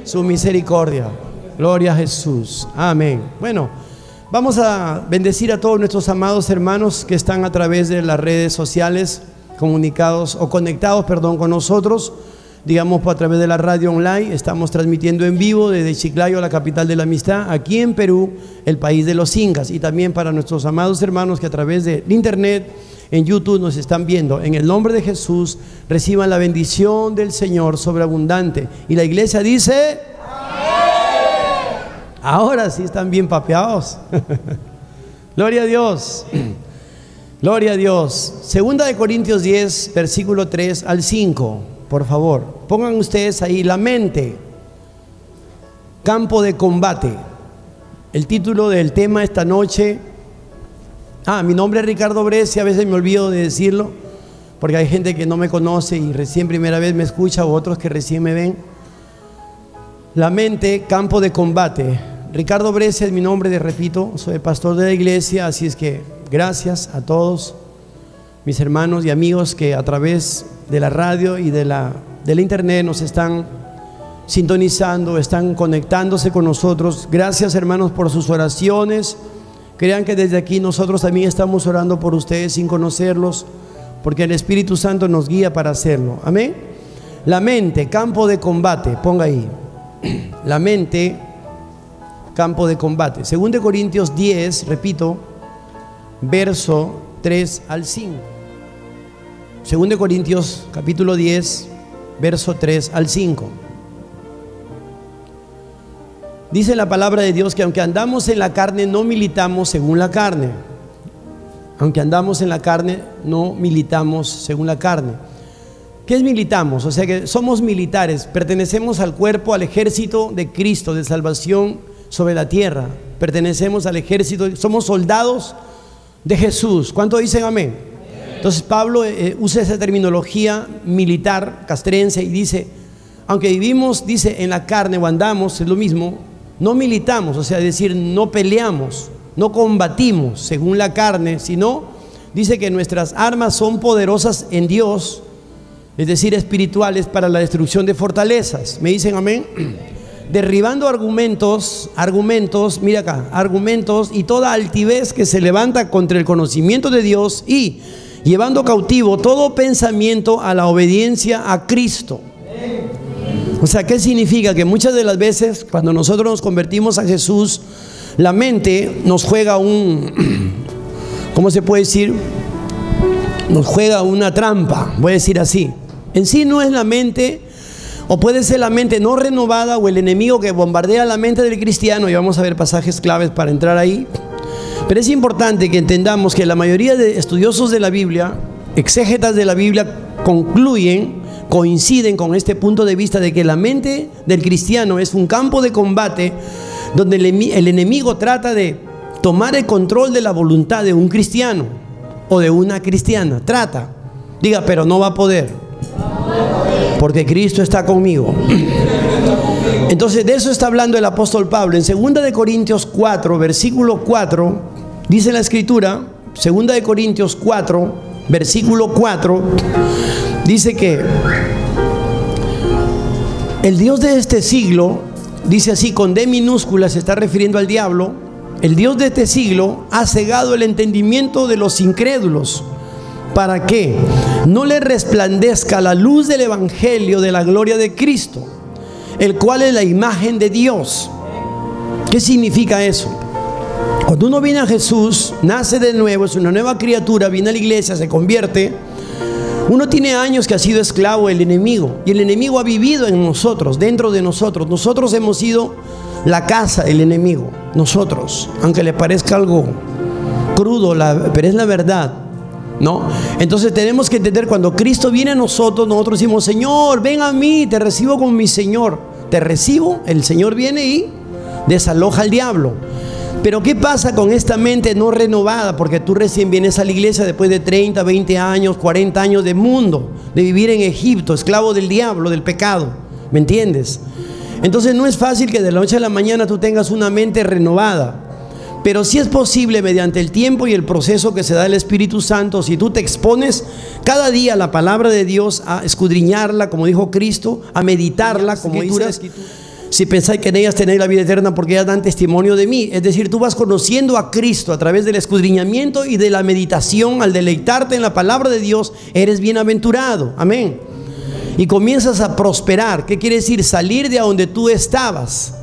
su misericordia. Gloria a Jesús. Amén. Bueno, vamos a bendecir a todos nuestros amados hermanos que están a través de las redes sociales conectados con nosotros, digamos a través de la radio online. Estamos transmitiendo en vivo desde Chiclayo, la capital de la amistad, aquí en Perú, el país de los incas, y también para nuestros amados hermanos que a través de internet, en YouTube nos están viendo. En el nombre de Jesús, reciban la bendición del Señor sobreabundante. Y la iglesia dice: ¡amén! Ahora sí están bien papeados. Gloria a Dios. Gloria a Dios. Segunda de Corintios 10, versículo 3 al 5. Por favor, pongan ustedes ahí: la mente, campo de combate. El título del tema esta noche. Mi nombre es Ricardo Brescia. A veces me olvido de decirlo porque hay gente que no me conoce y recién primera vez me escucha, o otros que recién me ven. La mente, campo de combate. Ricardo Brescia es mi nombre, repito, soy pastor de la iglesia. Así es que gracias a todos mis hermanos y amigos que a través de la radio y de la internet nos están sintonizando, están conectándose con nosotros. Gracias, hermanos, por sus oraciones. Crean que desde aquí nosotros también estamos orando por ustedes sin conocerlos, porque el Espíritu Santo nos guía para hacerlo. Amén. La mente, campo de combate. Ponga ahí: la mente, campo de combate. 2 Corintios 10, repito, verso 3 al 5. 2 Corintios capítulo 10, verso 3 al 5. Dice la palabra de Dios que aunque andamos en la carne, no militamos según la carne. Aunque andamos en la carne, no militamos según la carne. ¿Qué es militamos? O sea que somos militares, pertenecemos al cuerpo, al ejército de Cristo, de salvación sobre la tierra. Pertenecemos al ejército, somos soldados de Jesús. ¿Cuánto dicen amén? Entonces Pablo usa esa terminología militar castrense y dice: aunque vivimos, dice, en la carne o andamos, es lo mismo, no militamos, o sea, es decir, no peleamos, no combatimos según la carne, sino dice que nuestras armas son poderosas en Dios, es decir, espirituales, para la destrucción de fortalezas. ¿Me dicen amén? Derribando argumentos, mira acá, argumentos y toda altivez que se levanta contra el conocimiento de Dios, y llevando cautivo todo pensamiento a la obediencia a Cristo. O sea, ¿qué significa? Que muchas de las veces cuando nosotros nos convertimos a Jesús, la mente nos juega ¿cómo se puede decir? Nos juega una trampa, voy a decir así. En sí no es la mente, o puede ser la mente no renovada, o el enemigo que bombardea la mente del cristiano, y vamos a ver pasajes claves para entrar ahí. Pero es importante que entendamos que la mayoría de estudiosos de la Biblia, exégetas de la Biblia, coinciden con este punto de vista de que la mente del cristiano es un campo de combate donde el enemigo trata de tomar el control de la voluntad de un cristiano o de una cristiana. Trata, diga, pero no va a poder, porque Cristo está conmigo. Entonces de eso está hablando el apóstol Pablo en 2 de Corintios 4, versículo 4. Dice la escritura, 2 de Corintios 4, versículo 4, dice que el Dios de este siglo, dice así con D minúscula, se está refiriendo al diablo. El Dios de este siglo ha cegado el entendimiento de los incrédulos, para que no le resplandezca la luz del evangelio de la gloria de Cristo, el cual es la imagen de Dios. ¿Qué significa eso? Cuando uno viene a Jesús, nace de nuevo, es una nueva criatura, viene a la iglesia, se convierte. Uno tiene años que ha sido esclavo del enemigo, y el enemigo ha vivido en nosotros, dentro de nosotros. Nosotros hemos sido la casa del enemigo, nosotros, aunque le parezca algo crudo, pero es la verdad, ¿no? Entonces tenemos que entender, cuando Cristo viene a nosotros, nosotros decimos: Señor, ven a mí, te recibo como mi Señor. Te recibo, el Señor viene y desaloja al diablo. Pero ¿qué pasa con esta mente no renovada? Porque tú recién vienes a la iglesia después de 30, 20 años, 40 años de mundo, de vivir en Egipto, esclavo del diablo, del pecado. ¿Me entiendes? Entonces no es fácil que de la noche a la mañana tú tengas una mente renovada. Pero sí es posible, mediante el tiempo y el proceso que se da el Espíritu Santo, si tú te expones cada día a la palabra de Dios, a escudriñarla, como dijo Cristo, a meditarla, como dice, si pensáis que en ellas tenéis la vida eterna, porque ellas dan testimonio de mí. Es decir, tú vas conociendo a Cristo a través del escudriñamiento y de la meditación. Al deleitarte en la palabra de Dios, eres bienaventurado. Amén. Y comienzas a prosperar. ¿Qué quiere decir? Salir de donde tú estabas.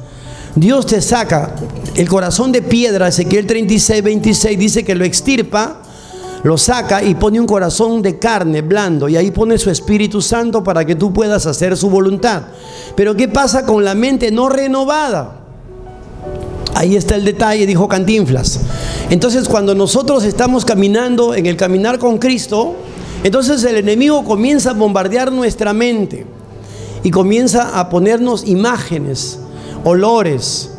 Dios te saca el corazón de piedra. Ezequiel 36:26 dice que lo extirpa, lo saca y pone un corazón de carne blando, y ahí pone su Espíritu Santo para que tú puedas hacer su voluntad. Pero ¿qué pasa con la mente no renovada? Ahí está el detalle, dijo Cantinflas. Entonces, cuando nosotros estamos caminando en el caminar con Cristo, entonces el enemigo comienza a bombardear nuestra mente y comienza a ponernos imágenes, olores,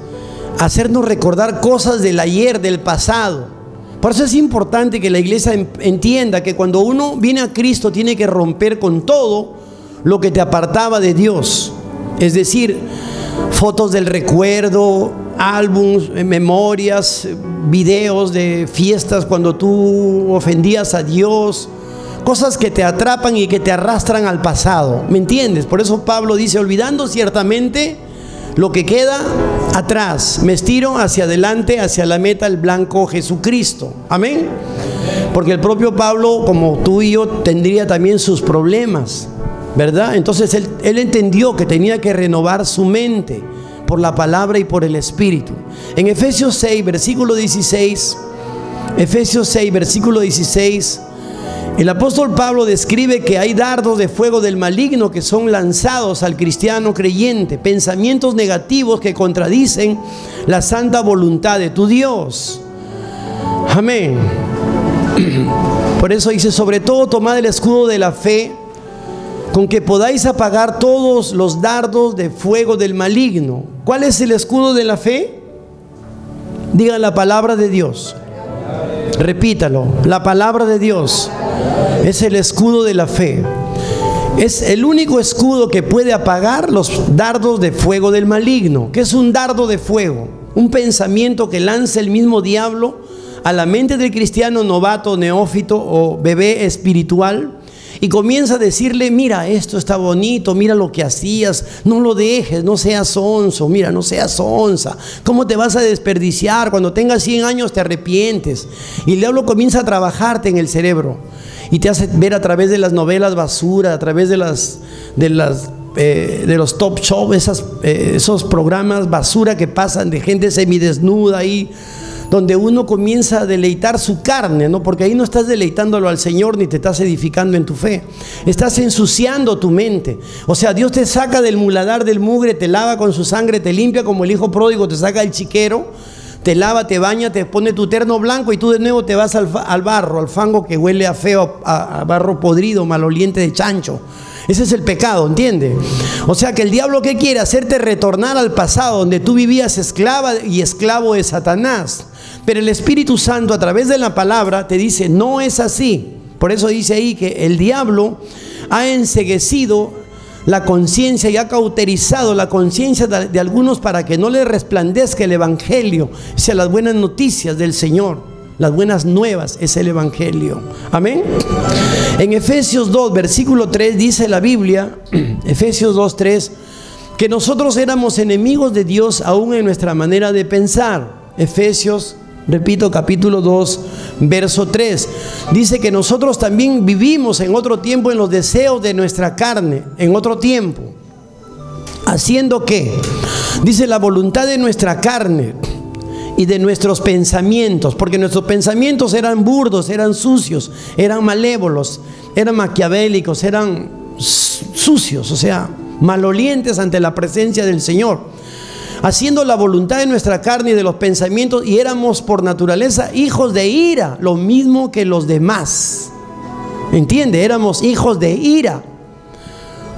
a hacernos recordar cosas del ayer, del pasado. Por eso es importante que la iglesia entienda que cuando uno viene a Cristo tiene que romper con todo lo que te apartaba de Dios. Es decir, fotos del recuerdo, álbums, memorias, videos de fiestas cuando tú ofendías a Dios, cosas que te atrapan y que te arrastran al pasado. ¿Me entiendes? Por eso Pablo dice, olvidando ciertamente lo que queda atrás, me estiro hacia adelante, hacia la meta, el blanco Jesucristo. Amén. Porque el propio Pablo, como tú y yo, tendría también sus problemas, ¿verdad? Entonces él entendió que tenía que renovar su mente por la palabra y por el Espíritu. En Efesios 6, versículo 16, Efesios 6, versículo 16, el apóstol Pablo describe que hay dardos de fuego del maligno que son lanzados al cristiano creyente, pensamientos negativos que contradicen la santa voluntad de tu Dios. Amén. Por eso dice, sobre todo tomad el escudo de la fe, con que podáis apagar todos los dardos de fuego del maligno. ¿Cuál es el escudo de la fe? Diga la palabra de Dios. Repítalo, la palabra de Dios es el escudo de la fe. Es el único escudo que puede apagar los dardos de fuego del maligno. ¿Qué es un dardo de fuego? Un pensamiento que lanza el mismo diablo a la mente del cristiano novato, neófito o bebé espiritual, y comienza a decirle, mira, esto está bonito, mira lo que hacías, no lo dejes, no seas sonso, mira, no seas sonsa, ¿cómo te vas a desperdiciar? Cuando tengas 100 años te arrepientes. Y el diablo comienza a trabajarte en el cerebro y te hace ver a través de las novelas basura, a través de los top show, esos programas basura que pasan de gente semidesnuda ahí, donde uno comienza a deleitar su carne, ¿no? Porque ahí no estás deleitándolo al Señor ni te estás edificando en tu fe, estás ensuciando tu mente. O sea, Dios te saca del muladar del mugre, te lava con su sangre, te limpia como el hijo pródigo, te saca el chiquero, te lava, te baña, te pone tu terno blanco y tú de nuevo te vas al barro, al fango que huele a feo, a barro podrido, maloliente de chancho. Ese es el pecado, ¿entiende? O sea que el diablo, ¿qué quiere? Hacerte retornar al pasado donde tú vivías esclava y esclavo de Satanás. Pero el Espíritu Santo a través de la palabra te dice, no es así. Por eso dice ahí que el diablo ha enceguecido la conciencia y ha cauterizado la conciencia de algunos para que no les resplandezca el Evangelio, o sea, las buenas noticias del Señor. Las buenas nuevas es el Evangelio. Amén. En Efesios 2, versículo 3 dice la Biblia, Efesios 2, 3, que nosotros éramos enemigos de Dios aún en nuestra manera de pensar. Efesios, repito, capítulo 2, verso 3. Dice que nosotros también vivimos en otro tiempo en los deseos de nuestra carne, en otro tiempo. ¿Haciendo qué? Dice la voluntad de nuestra carne y de nuestros pensamientos, porque nuestros pensamientos eran burdos, eran sucios, eran malévolos, eran maquiavélicos, eran sucios, o sea, malolientes ante la presencia del Señor, haciendo la voluntad de nuestra carne y de los pensamientos, y éramos por naturaleza hijos de ira, lo mismo que los demás. ¿Entiende? Éramos hijos de ira.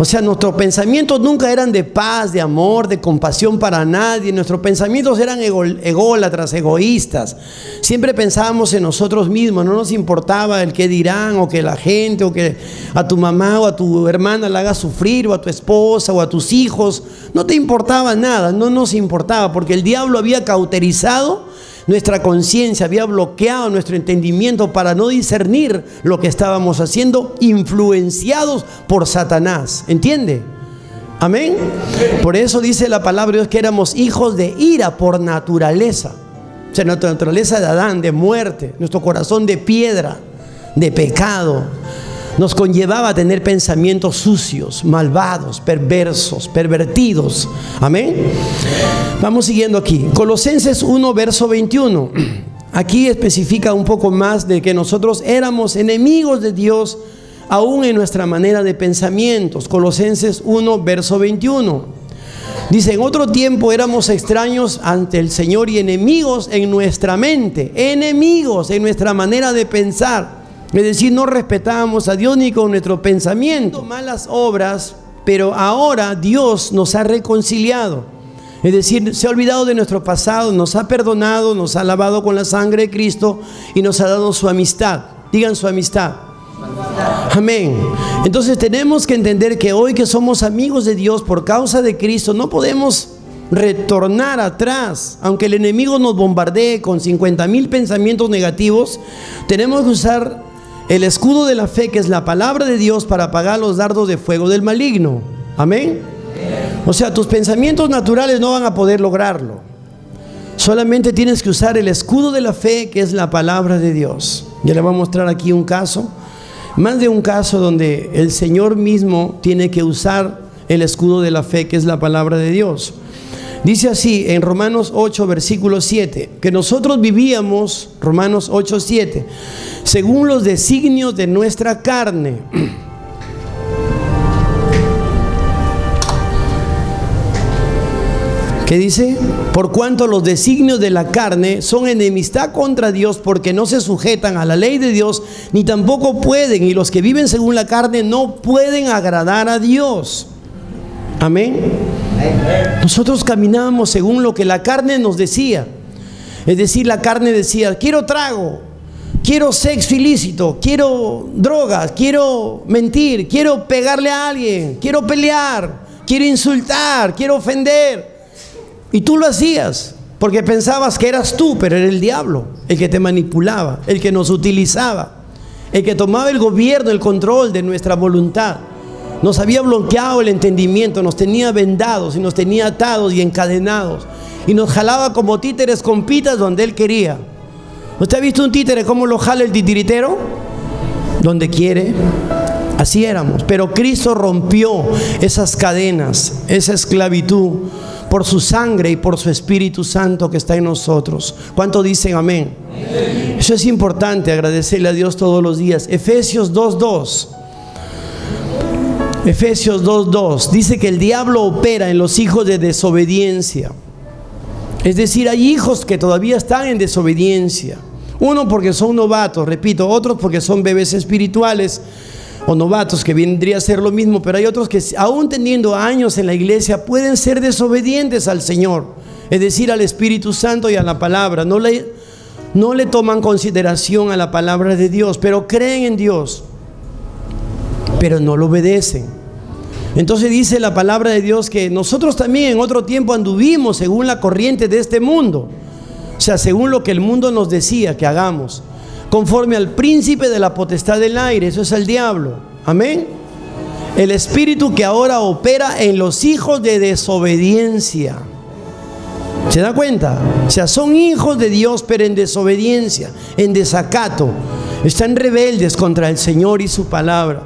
O sea, nuestros pensamientos nunca eran de paz, de amor, de compasión para nadie. Nuestros pensamientos eran ególatras, egoístas. Siempre pensábamos en nosotros mismos. No nos importaba el qué dirán, o que la gente, o que a tu mamá o a tu hermana la haga sufrir, o a tu esposa o a tus hijos. No te importaba nada, no nos importaba, porque el diablo había cauterizado nuestra conciencia, había bloqueado nuestro entendimiento para no discernir lo que estábamos haciendo, influenciados por Satanás. ¿Entiende? Amén. Por eso dice la palabra de Dios que éramos hijos de ira por naturaleza. O sea, nuestra naturaleza de Adán, de muerte, nuestro corazón de piedra, de pecado, nos conllevaba a tener pensamientos sucios, malvados, perversos, pervertidos. Amén. Vamos siguiendo aquí. Colosenses 1, verso 21. Aquí especifica un poco más de que nosotros éramos enemigos de Dios aún en nuestra manera de pensamientos. Colosenses 1, verso 21. Dice, en otro tiempo éramos extraños ante el Señor y enemigos en nuestra mente, enemigos en nuestra manera de pensar. Es decir, no respetábamos a Dios ni con nuestro pensamiento. Malas obras, pero ahora Dios nos ha reconciliado. Es decir, se ha olvidado de nuestro pasado, nos ha perdonado, nos ha lavado con la sangre de Cristo y nos ha dado su amistad. Digan su amistad. Amén. Entonces tenemos que entender que hoy que somos amigos de Dios por causa de Cristo, no podemos retornar atrás. Aunque el enemigo nos bombardee con 50,000 pensamientos negativos, tenemos que usar el escudo de la fe, que es la palabra de Dios, para apagar los dardos de fuego del maligno. Amén. O sea, tus pensamientos naturales no van a poder lograrlo. Solamente tienes que usar el escudo de la fe, que es la palabra de Dios. Ya le voy a mostrar aquí un caso, más de un caso donde el Señor mismo tiene que usar el escudo de la fe, que es la palabra de Dios. Dice así en Romanos 8, versículo 7, que nosotros vivíamos, Romanos 8, 7, según los designios de nuestra carne. ¿Qué dice? Por cuanto los designios de la carne son enemistad contra Dios, porque no se sujetan a la ley de Dios, ni tampoco pueden, y los que viven según la carne no pueden agradar a Dios. Amén. Nosotros caminábamos según lo que la carne nos decía. Es decir, la carne decía, quiero trago, quiero sexo ilícito, quiero drogas, quiero mentir, quiero pegarle a alguien, quiero pelear, quiero insultar, quiero ofender. Y tú lo hacías porque pensabas que eras tú, pero era el diablo el que te manipulaba, el que nos utilizaba, el que tomaba el gobierno, el control de nuestra voluntad. Nos había bloqueado el entendimiento, nos tenía vendados y nos tenía atados y encadenados, y nos jalaba como títeres con pitas donde él quería. ¿Usted ha visto un títere cómo lo jala el titiritero? Donde quiere. Así éramos, pero Cristo rompió esas cadenas, esa esclavitud, por su sangre y por su Espíritu Santo que está en nosotros. ¿Cuánto dicen amén? Amén. Eso es importante, agradecerle a Dios todos los días. Efesios 2:2. Efesios 2:2 dice que el diablo opera en los hijos de desobediencia. Es decir, hay hijos que todavía están en desobediencia. Uno porque son novatos, repito, otros porque son bebés espirituales o novatos, que vendría a ser lo mismo, pero hay otros que aún teniendo años en la iglesia pueden ser desobedientes al Señor, es decir, al Espíritu Santo y a la palabra. No le toman consideración a la palabra de Dios, pero creen en Dios, pero no lo obedecen. Entonces dice la palabra de Dios que nosotros también en otro tiempo anduvimos según la corriente de este mundo, o sea, según lo que el mundo nos decía que hagamos, conforme al príncipe de la potestad del aire, eso es el diablo. Amén. El espíritu que ahora opera en los hijos de desobediencia. ¿Se da cuenta? O sea, son hijos de Dios, pero en desobediencia, en desacato. Están rebeldes contra el Señor y su palabra.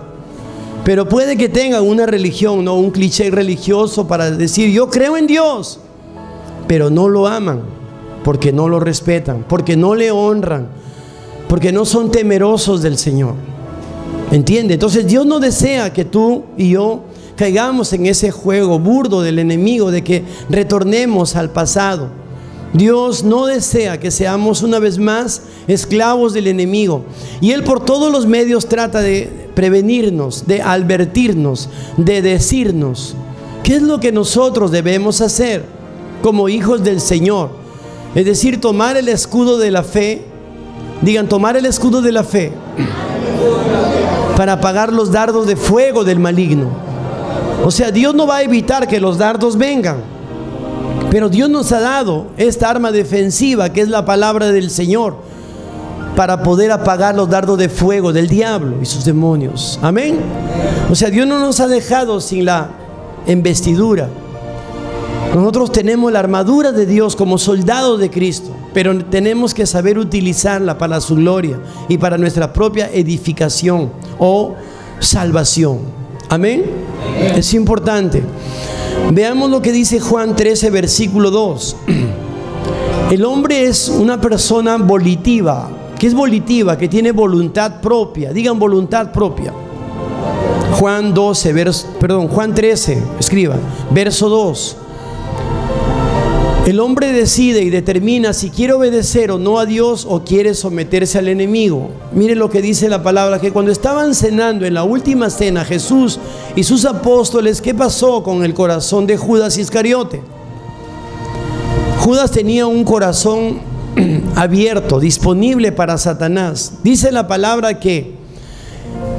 Pero puede que tengan una religión, no un cliché religioso para decir, yo creo en Dios, pero no lo aman, porque no lo respetan, porque no le honran, porque no son temerosos del Señor. ¿Entiende? Entonces Dios no desea que tú y yo caigamos en ese juego burdo del enemigo de que retornemos al pasado. Dios no desea que seamos una vez más esclavos del enemigo. Y Él por todos los medios trata de prevenirnos, de advertirnos, de decirnos qué es lo que nosotros debemos hacer como hijos del Señor. Es decir, tomar el escudo de la fe. Digan, tomar el escudo de la fe para apagar los dardos de fuego del maligno. O sea, Dios no va a evitar que los dardos vengan, pero Dios nos ha dado esta arma defensiva que es la palabra del Señor para poder apagar los dardos de fuego del diablo y sus demonios. Amén. O sea, Dios no nos ha dejado sin la en vestidura. Nosotros tenemos la armadura de Dios como soldados de Cristo, pero tenemos que saber utilizarla para su gloria y para nuestra propia edificación o salvación. Amén. Es importante. Veamos lo que dice Juan 13, versículo 2. El hombre es una persona volitiva. ¿Qué es volitiva? Que tiene voluntad propia. Digan voluntad propia. Juan 13, escriban, verso 2. El hombre decide y determina si quiere obedecer o no a Dios o quiere someterse al enemigo. Miren lo que dice la palabra, que cuando estaban cenando en la última cena, Jesús y sus apóstoles, ¿qué pasó con el corazón de Judas Iscariote? Judas tenía un corazón abierto, disponible para Satanás. Dice la palabra que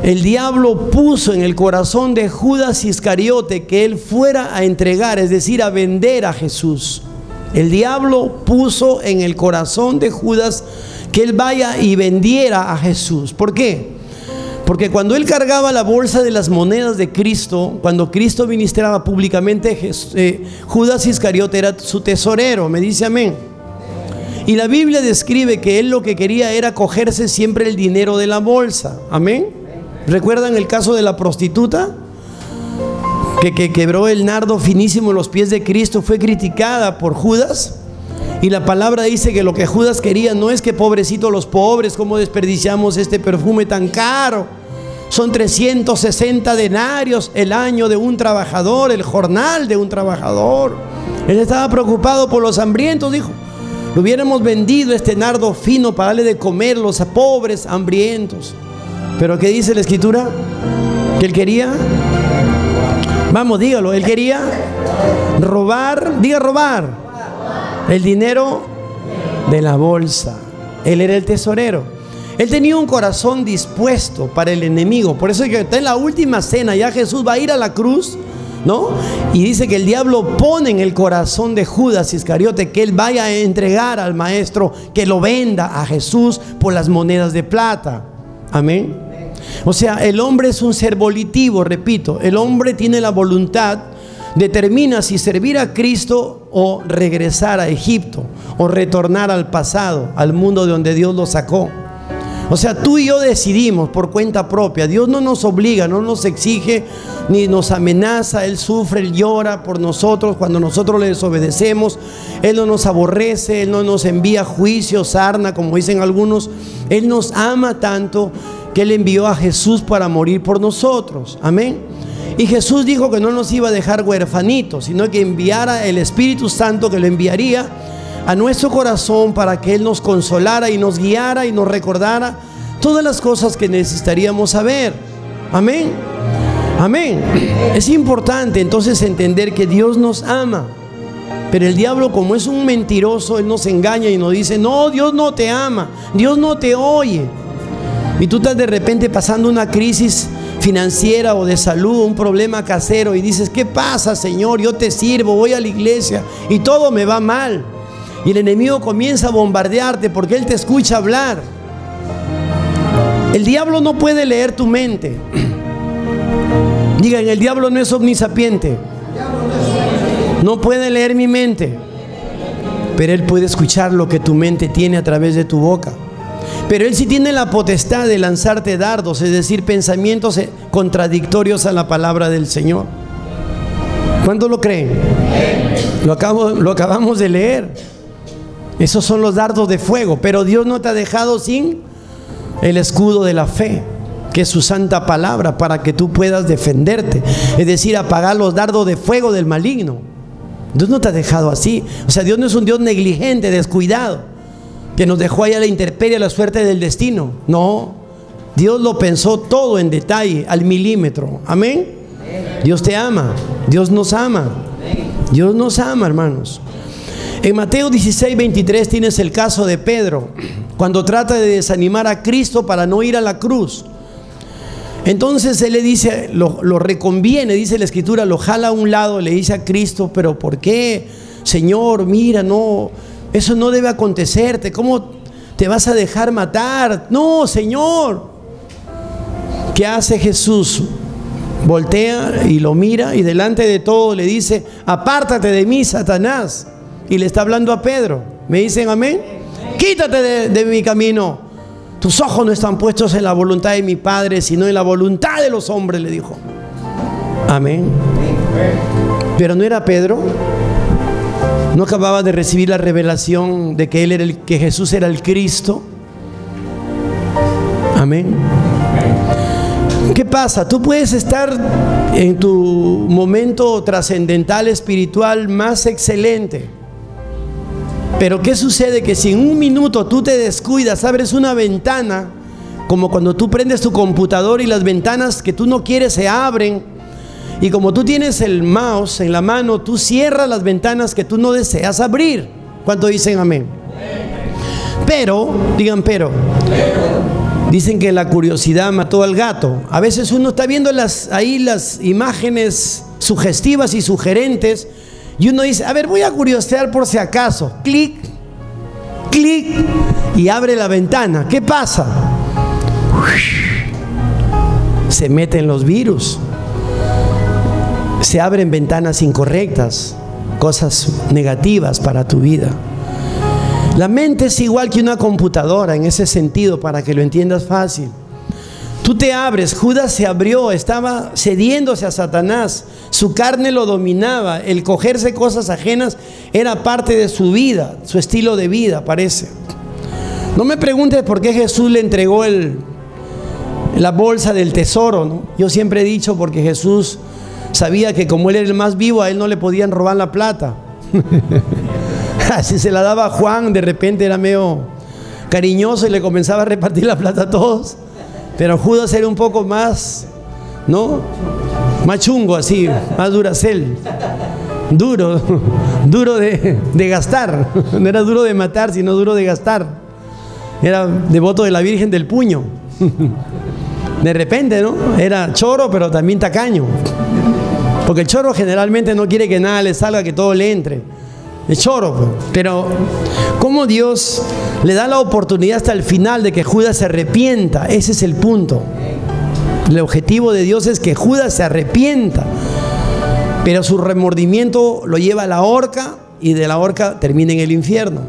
el diablo puso en el corazón de Judas Iscariote que él fuera a entregar, es decir, a vender a Jesús. El diablo puso en el corazón de Judas que él vaya y vendiera a Jesús. ¿Por qué? Porque cuando él cargaba la bolsa de las monedas de Cristo, cuando Cristo ministraba públicamente, Judas Iscariote era su tesorero. Me dice amén. Y la Biblia describe que él lo que quería era cogerse siempre el dinero de la bolsa. Amén. ¿Recuerdan el caso de la prostituta? Que quebró el nardo finísimo en los pies de Cristo, fue criticada por Judas. Y la palabra dice que lo que Judas quería no es que pobrecitos los pobres, cómo desperdiciamos este perfume tan caro. Son 360 denarios el año de un trabajador, el jornal de un trabajador. Él estaba preocupado por los hambrientos, dijo. Lo hubiéramos vendido este nardo fino para darle de comer a los pobres hambrientos. Pero ¿qué dice la Escritura? Que él quería, vamos, dígalo, él quería robar, diga robar, el dinero de la bolsa. Él era el tesorero. Él tenía un corazón dispuesto para el enemigo. Por eso es que está en la última cena, ya Jesús va a ir a la cruz, ¿no? Y dice que el diablo pone en el corazón de Judas Iscariote que él vaya a entregar al maestro, que lo venda a Jesús por las monedas de plata. Amén. O sea, el hombre es un ser volitivo, repito. El hombre tiene la voluntad, determina si servir a Cristo o regresar a Egipto o retornar al pasado, al mundo de donde Dios lo sacó. O sea, tú y yo decidimos por cuenta propia. Dios no nos obliga, no nos exige, ni nos amenaza. Él sufre, Él llora por nosotros cuando nosotros le desobedecemos. Él no nos aborrece, Él no nos envía juicio, sarna, como dicen algunos. Él nos ama tanto que Él envió a Jesús para morir por nosotros. Amén. Y Jesús dijo que no nos iba a dejar huerfanitos, sino que enviara el Espíritu Santo, que lo enviaría a nuestro corazón para que Él nos consolara y nos guiara y nos recordara todas las cosas que necesitaríamos saber. Amén. Amén. Es importante entonces entender que Dios nos ama. Pero el diablo, como es un mentiroso, él nos engaña y nos dice: no, Dios no te ama, Dios no te oye. Y tú estás de repente pasando una crisis financiera o de salud, un problema casero, y dices: ¿qué pasa, Señor? Yo te sirvo, voy a la iglesia y todo me va mal. Y el enemigo comienza a bombardearte porque él te escucha hablar. El diablo no puede leer tu mente. Digan: el diablo no es omnisapiente. No puede leer mi mente, pero él puede escuchar lo que tu mente tiene a través de tu boca. Pero él sí tiene la potestad de lanzarte dardos, es decir, pensamientos contradictorios a la palabra del Señor. ¿Cuántos lo creen? Lo acabamos de leer. Esos son los dardos de fuego. Pero Dios no te ha dejado sin el escudo de la fe, que es su santa palabra, para que tú puedas defenderte, es decir, apagar los dardos de fuego del maligno. Dios no te ha dejado así. O sea, Dios no es un Dios negligente, descuidado, que nos dejó ahí a la intemperie, a la suerte del destino. No, Dios lo pensó todo en detalle, al milímetro. Amén. Dios te ama, Dios nos ama, Dios nos ama, hermanos. En Mateo 16:23 tienes el caso de Pedro, cuando trata de desanimar a Cristo para no ir a la cruz. Entonces él le dice, lo reconviene, dice la Escritura, lo jala a un lado, le dice a Cristo: pero ¿por qué, Señor? Mira, no, eso no debe acontecerte. ¿Cómo te vas a dejar matar? No, Señor. ¿Qué hace Jesús? voltea y lo mira y delante de todo le dice: apártate de mí, Satanás. Y le está hablando a Pedro. ¿Me dicen amén? Quítate de mi camino. Tus ojos no están puestos en la voluntad de mi Padre, sino en la voluntad de los hombres, le dijo. Amén. Pero no era Pedro. No acababa de recibir la revelación de que que Jesús era el Cristo. Amén. ¿Qué pasa? Tú puedes estar en tu momento trascendental espiritual más excelente, pero ¿qué sucede? Que si en un minuto tú te descuidas, abres una ventana, como cuando tú prendes tu computador y las ventanas que tú no quieres se abren, y como tú tienes el mouse en la mano, tú cierras las ventanas que tú no deseas abrir. ¿Cuánto dicen amén? Pero, digan pero. Dicen que la curiosidad mató al gato. A veces uno está viendo ahí las imágenes sugestivas y sugerentes, y uno dice: a ver, voy a curiosear por si acaso. Clic, clic, y abre la ventana. ¿Qué pasa? Se meten los virus. Se abren ventanas incorrectas, cosas negativas para tu vida. La mente es igual que una computadora en ese sentido, para que lo entiendas fácil. Tú te abres. Judas se abrió, estaba cediéndose a Satanás. Su carne lo dominaba. El cogerse cosas ajenas era parte de su vida, su estilo de vida, parece. No me preguntes por qué Jesús le entregó la bolsa del tesoro, ¿no? Yo siempre he dicho, porque Jesús sabía que como él era el más vivo, a él no le podían robar la plata. Si se la daba a Juan, de repente era medio cariñoso y le comenzaba a repartir la plata a todos. Pero Judas era un poco más, ¿no? Más chungo, así, más duracel. Duro de gastar. No era duro de matar, sino duro de gastar. Era devoto de la Virgen del Puño. De repente, ¿no? Era choro, pero también tacaño. Porque el choro generalmente no quiere que nada le salga, que todo le entre. El choro, pero ¿cómo Dios le da la oportunidad hasta el final de que Judas se arrepienta? Ese es el punto. El objetivo de Dios es que Judas se arrepienta, pero su remordimiento lo lleva a la horca, y de la horca termina en el infierno.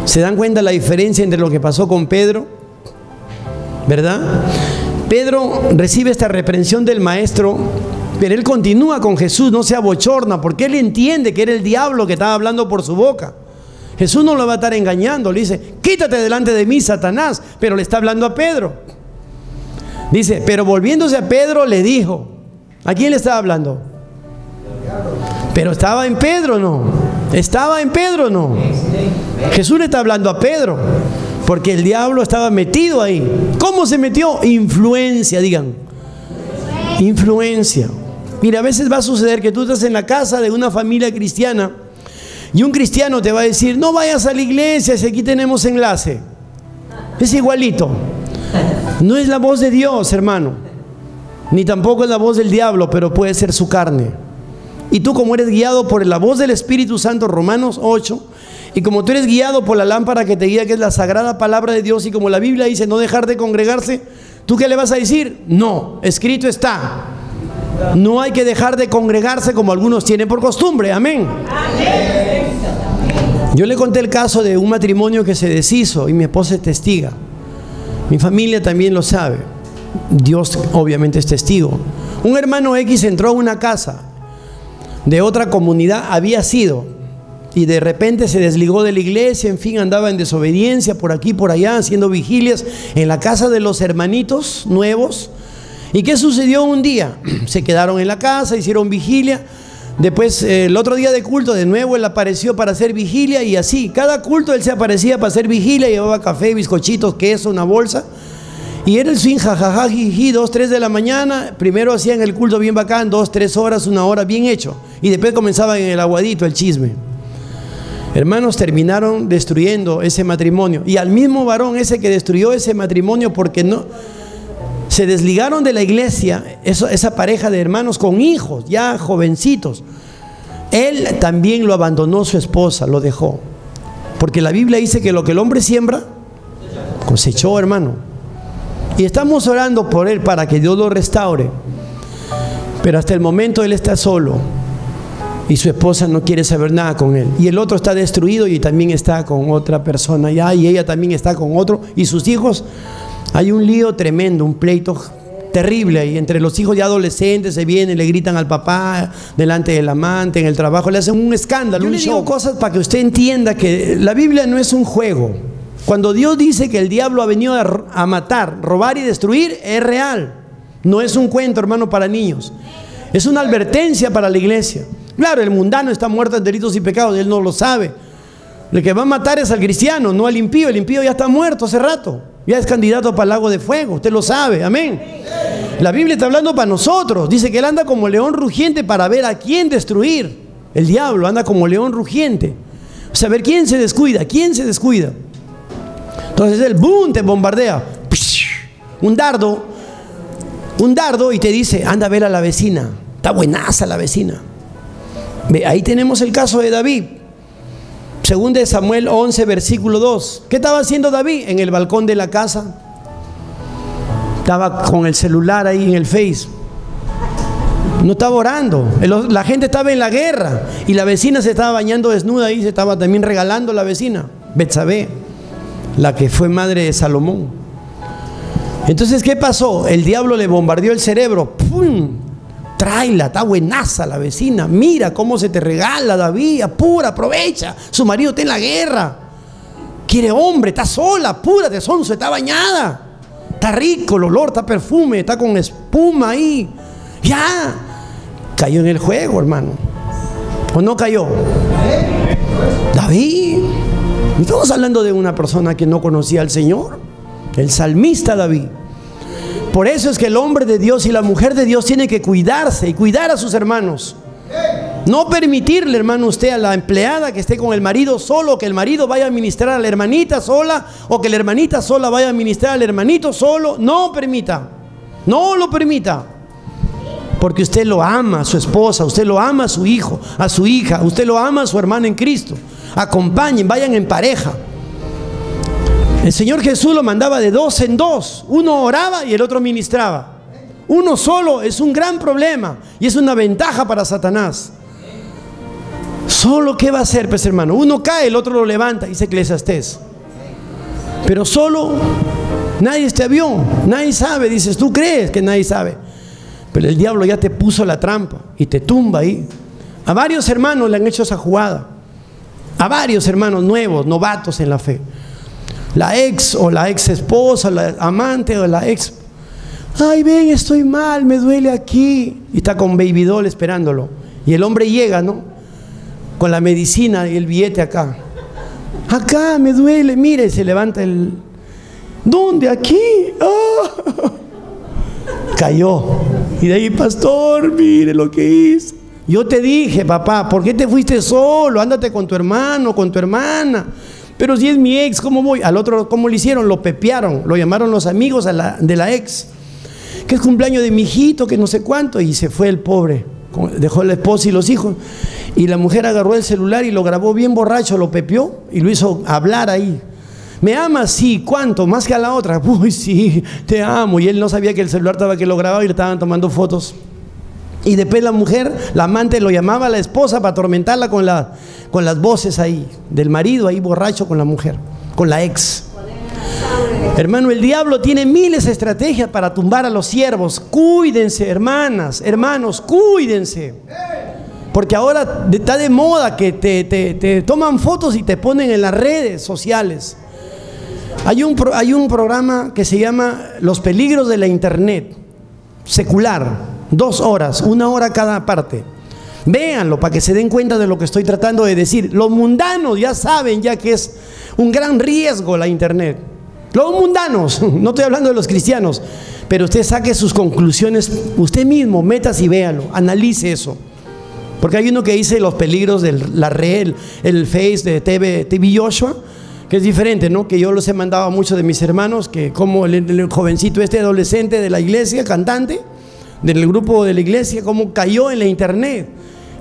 ¿Se dan cuenta la diferencia entre lo que pasó con Pedro? ¿Verdad? Pedro recibe esta reprensión del maestro, pero él continúa con Jesús, no se abochorna, porque él entiende que era el diablo que estaba hablando por su boca. Jesús no lo va a estar engañando, le dice: quítate delante de mí, Satanás, pero le está hablando a Pedro. Dice: pero volviéndose a Pedro le dijo. ¿A quién le estaba hablando? Pero estaba en Pedro, ¿no? Estaba en Pedro, ¿no? Jesús le está hablando a Pedro, porque el diablo estaba metido ahí. ¿Cómo se metió? Influencia, digan. Influencia. Mira, a veces va a suceder que tú estás en la casa de una familia cristiana y un cristiano te va a decir: no vayas a la iglesia si aquí tenemos enlace. Es igualito. No es la voz de Dios, hermano, ni tampoco es la voz del diablo, pero puede ser su carne. Y tú, como eres guiado por la voz del Espíritu Santo, Romanos 8, y como tú eres guiado por la lámpara que te guía, que es la sagrada palabra de Dios, y como la Biblia dice no dejar de congregarse, ¿tú qué le vas a decir? No, escrito está. No hay que dejar de congregarse como algunos tienen por costumbre. Amén. Yo le conté el caso de un matrimonio que se deshizo y mi esposa es testiga. Mi familia también lo sabe. Dios obviamente es testigo. Un hermano X entró a una casa de otra comunidad, había sido, y de repente se desligó de la iglesia, en fin, andaba en desobediencia por aquí, por allá, haciendo vigilias en la casa de los hermanitos nuevos. ¿Y qué sucedió un día? Se quedaron en la casa, hicieron vigilia. Después, el otro día de culto, de nuevo él apareció para hacer vigilia, y así, cada culto él se aparecía para hacer vigilia, llevaba café, bizcochitos, queso, una bolsa. Y era el swing, jajaja, jiji, 2, 3 de la mañana. Primero hacían el culto bien bacán, 2, 3 horas, 1 hora, bien hecho. Y después comenzaban en el aguadito, el chisme. Hermanos, terminaron destruyendo ese matrimonio. Y al mismo varón ese que destruyó ese matrimonio, porque no se desligaron de la iglesia, esa pareja de hermanos con hijos, ya jovencitos. Él también lo abandonó, su esposa, lo dejó. Porque la Biblia dice que lo que el hombre siembra, cosechó, hermano. Y estamos orando por él para que Dios lo restaure. Pero hasta el momento él está solo y su esposa no quiere saber nada con él. Y el otro está destruido y también está con otra persona ya, y ella también está con otro. Y sus hijos, hay un lío tremendo, un pleito terrible ahí. Entre los hijos ya adolescentes se vienen, le gritan al papá delante del amante, en el trabajo, le hacen un escándalo. Yo le digo cosas para que usted entienda que la Biblia no es un juego. Cuando Dios dice que el diablo ha venido a matar, robar y destruir, es real. No es un cuento, hermano, para niños. Es una advertencia para la iglesia. Claro, el mundano está muerto en delitos y pecados, él no lo sabe. El que va a matar es al cristiano, no al impío. El impío ya está muerto hace rato. Ya es candidato para el lago de fuego, usted lo sabe, amén. La Biblia está hablando para nosotros. Dice que él anda como león rugiente para ver a quién destruir. El diablo anda como león rugiente. O sea, a ver quién se descuida, quién se descuida. Entonces él, ¡boom!, te bombardea. Un dardo y te dice, anda a ver a la vecina. Está buenaza la vecina. Ve, ahí tenemos el caso de David. Según de Samuel 11, versículo 2. ¿Qué estaba haciendo David? En el balcón de la casa. Estaba con el celular ahí en el Face. No estaba orando. La gente estaba en la guerra. Y la vecina se estaba bañando desnuda ahí. Se estaba también regalando la vecina. Betsabé, la que fue madre de Salomón. Entonces, ¿qué pasó? El diablo le bombardeó el cerebro. ¡Pum! Tráela, está buenaza la vecina. Mira cómo se te regala, David. Apura, aprovecha. Su marido está en la guerra. Quiere hombre, está sola. Apúrate, sonso, está bañada. Está rico el olor, está perfume, está con espuma ahí. Ya. Cayó en el juego, hermano. ¿O no cayó? David. Estamos hablando de una persona que no conocía al Señor. El salmista David. Por eso es que el hombre de Dios y la mujer de Dios tienen que cuidarse y cuidar a sus hermanos. No permitirle, hermano, usted a la empleada que esté con el marido solo, que el marido vaya a ministrar a la hermanita sola, o que la hermanita sola vaya a ministrar al hermanito solo. No permita, no lo permita. Porque usted lo ama a su esposa, usted lo ama a su hijo, a su hija, usted lo ama a su hermana en Cristo. Acompañen, vayan en pareja. El Señor Jesús lo mandaba de dos en dos. Uno oraba y el otro ministraba. Uno solo es un gran problema y es una ventaja para Satanás. Solo, ¿qué va a hacer, pues, hermano? Uno cae, el otro lo levanta, dice Eclesiastés. Pero solo, nadie te vio, nadie sabe. Dices, tú crees que nadie sabe. Pero el diablo ya te puso la trampa y te tumba ahí. A varios hermanos le han hecho esa jugada. A varios hermanos nuevos, novatos en la fe. La ex o la ex esposa, la amante o la ex. Ay, ven, estoy mal, me duele aquí. Y está con baby doll esperándolo. Y el hombre llega, ¿no? Con la medicina y el billete acá. Acá me duele, mire, se levanta el... ¿Dónde? Aquí. Oh. Cayó. Y de ahí, pastor, mire lo que hice. Yo te dije, papá, ¿por qué te fuiste solo? Ándate con tu hermano, con tu hermana. Pero si es mi ex, ¿cómo voy? Al otro, ¿cómo le hicieron? Lo pepearon, lo llamaron los amigos de la ex. Que es cumpleaños de mi hijito, que no sé cuánto. Y se fue el pobre, dejó la esposa y los hijos. Y la mujer agarró el celular y lo grabó bien borracho, lo pepeó y lo hizo hablar ahí. ¿Me amas? Sí. ¿Cuánto? Más que a la otra. Uy, sí, te amo. Y él no sabía que el celular estaba que lo grababa y le estaban tomando fotos. Y después la mujer, la amante, lo llamaba a la esposa para atormentarla con las voces ahí, del marido ahí borracho con la mujer, con la ex. Hermano, el diablo tiene miles de estrategias para tumbar a los siervos. Cuídense, hermanas, hermanos, cuídense. Porque ahora está de moda que te toman fotos y te ponen en las redes sociales. Hay un programa que se llama Los peligros de la internet, secular. 2 horas, 1 hora cada parte. Véanlo para que se den cuenta de lo que estoy tratando de decir. Los mundanos ya saben ya que es un gran riesgo la internet. Los mundanos, no estoy hablando de los cristianos, pero usted saque sus conclusiones, usted mismo, métase y véalo, analice eso. Porque hay uno que dice los peligros de la red, el Face de TV Joshua, que es diferente, ¿no? Que yo los he mandado a muchos de mis hermanos, que como el jovencito adolescente de la iglesia, cantante del grupo de la iglesia, cómo cayó en la internet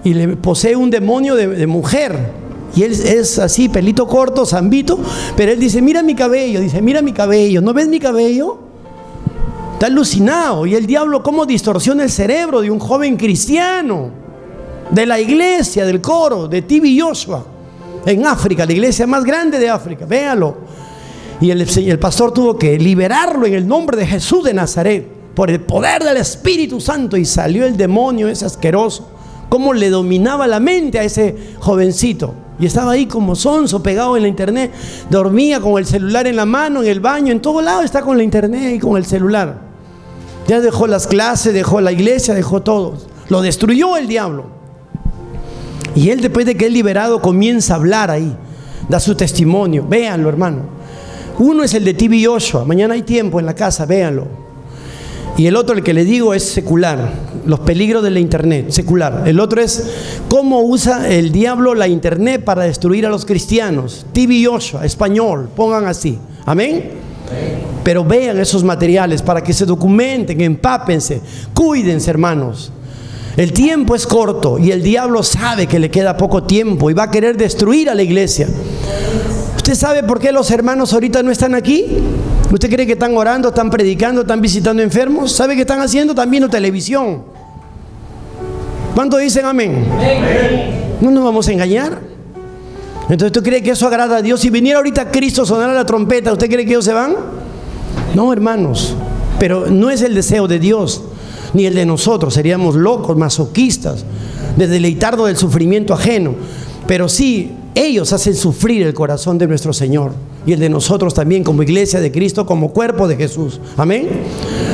y le posee un demonio de mujer, y él es así, pelito corto, zambito, pero él dice, mira mi cabello, ¿no ves mi cabello? Está alucinado. Y el diablo cómo distorsiona el cerebro de un joven cristiano, de la iglesia, del coro, de TB Joshua, en África, la iglesia más grande de África. Véalo. Y el pastor tuvo que liberarlo en el nombre de Jesús de Nazaret, por el poder del Espíritu Santo. Y salió el demonio ese asqueroso. Cómo le dominaba la mente a ese jovencito. Y estaba ahí como sonso, pegado en la internet. Dormía con el celular en la mano, en el baño, en todo lado está con la internet y con el celular. Ya dejó las clases, dejó la iglesia, dejó todo. Lo destruyó el diablo. Y él, después de que es liberado, comienza a hablar ahí. Da su testimonio. Véanlo, hermano. Uno es el de TB Joshua. Mañana hay tiempo en la casa, véanlo. Y el otro, el que le digo, es secular. Los peligros de la internet, secular. El otro es cómo usa el diablo la internet para destruir a los cristianos. TB Joshua, español, pongan así. Amén. Pero vean esos materiales para que se documenten, empápense, cuídense, hermanos. El tiempo es corto y el diablo sabe que le queda poco tiempo y va a querer destruir a la iglesia. ¿Usted sabe por qué los hermanos ahorita no están aquí? ¿Usted cree que están orando, están predicando, están visitando enfermos? ¿Sabe qué están haciendo? Están viendo televisión. ¿Cuántos dicen amén? No nos vamos a engañar. Entonces, ¿tú crees que eso agrada a Dios? Si viniera ahorita Cristo, sonara la trompeta, ¿usted cree que ellos se van? No, hermanos. Pero no es el deseo de Dios, ni el de nosotros. Seríamos locos, masoquistas, de deleitarnos del sufrimiento ajeno. Pero sí, ellos hacen sufrir el corazón de nuestro Señor y el de nosotros también, como iglesia de Cristo, como cuerpo de Jesús. Amén.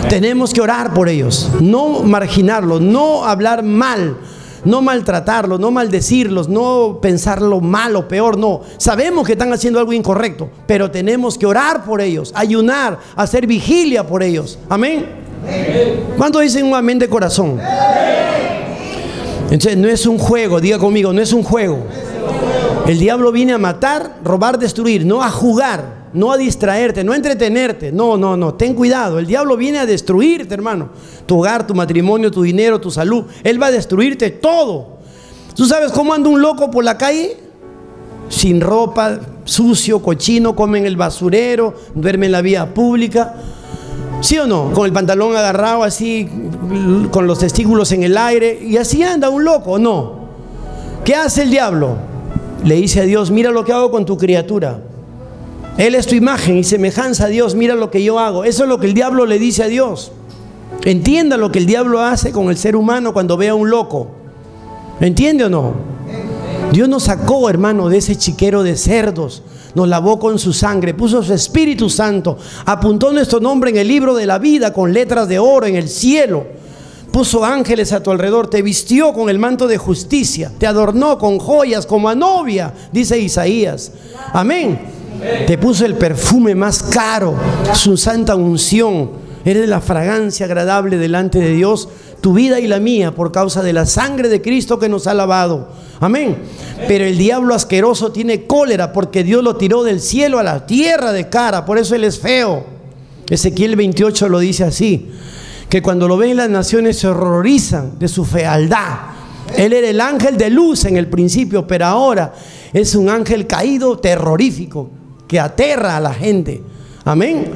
Tenemos que orar por ellos, no marginarlos, no hablar mal, no maltratarlos, no maldecirlos, no pensarlo mal o peor. No, sabemos que están haciendo algo incorrecto, pero tenemos que orar por ellos, ayunar, hacer vigilia por ellos. Amén. ¿Cuántos dicen un amén de corazón? Entonces no es un juego, diga conmigo, no es un juego. El diablo viene a matar, robar, destruir, no a jugar, no a distraerte, no a entretenerte. No, ten cuidado. El diablo viene a destruirte, hermano. Tu hogar, tu matrimonio, tu dinero, tu salud. Él va a destruirte todo. ¿Tú sabes cómo anda un loco por la calle? Sin ropa, sucio, cochino, come en el basurero, duerme en la vía pública. ¿Sí o no? Con el pantalón agarrado así, con los testículos en el aire. Y así anda un loco, ¿o no? ¿Qué hace el diablo? Le dice a Dios, mira lo que hago con tu criatura. Él es tu imagen y semejanza a Dios, mira lo que yo hago. Eso es lo que el diablo le dice a Dios. Entienda lo que el diablo hace con el ser humano cuando ve a un loco. ¿Entiende o no? Dios nos sacó, hermano, de ese chiquero de cerdos. Nos lavó con su sangre, puso su Espíritu Santo, apuntó nuestro nombre en el libro de la vida con letras de oro en el cielo. Puso ángeles a tu alrededor, te vistió con el manto de justicia, te adornó con joyas como a novia, dice Isaías. Amén. Te puso el perfume más caro, su santa unción. Eres la fragancia agradable delante de Dios, tu vida y la mía, por causa de la sangre de Cristo que nos ha lavado. Amén. Pero el diablo asqueroso tiene cólera porque Dios lo tiró del cielo a la tierra de cara, por eso él es feo. Ezequiel 28 lo dice así, que cuando lo ven las naciones se horrorizan de su fealdad. Él era el ángel de luz en el principio, pero ahora es un ángel caído terrorífico que aterra a la gente. Amén.